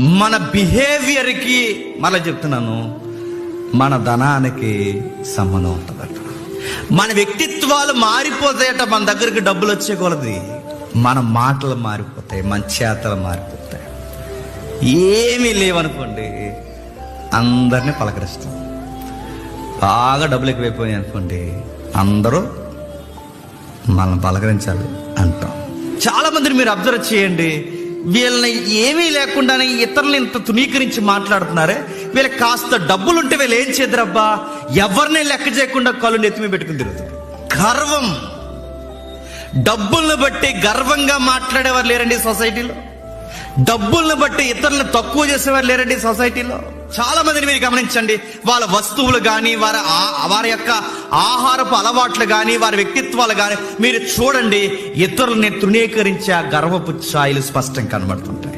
మన బిహేవియర్కి మళ్ళీ చెప్తున్నాను, మన ధనానికి సంబంధం ఉంటుందట. మన వ్యక్తిత్వాలు మారిపోతాయట. మన దగ్గరికి డబ్బులు వచ్చే కొలది మన మాటలు మారిపోతాయి, మన చేతలు మారిపోతాయి. ఏమీ లేవనుకోండి, అందరినీ పలకరిస్తాం. బాగా డబ్బులు ఎక్కువైపోయాయి అనుకోండి, అందరూ మనల్ని పలకరించాలి అంటాం. చాలా మందిని మీరు అబ్జర్వ్ చేయండి, వీళ్ళని ఏమీ లేకుండానే ఇతరులు ఇంత తునీకరించి మాట్లాడుతున్నారే, వీళ్ళకి కాస్త డబ్బులుంటే వీళ్ళు ఏం చేద్దరబ్బా, ఎవరిని లెక్క చేయకుండా కళ్ళు నెత్తిమీ పెట్టుకుని తిరుగుతారు. గర్వం. డబ్బులను బట్టి గర్వంగా మాట్లాడేవారు లేరండి సొసైటీలో. డబ్బులను బట్టి ఇతరులను తక్కువ చేసేవారు లేరండి సొసైటీలో. చాలా మందిని మీరు గమనించండి, వాళ్ళ వస్తువులు కానీ, వారి యొక్క ఆహారపు అలవాట్లు కానీ, వారి వ్యక్తిత్వాలు కానీ మీరు చూడండి, ఇతరులని తృణీకరించే గర్వపు ఛాయలు స్పష్టంగా కనబడుతుంటాయి.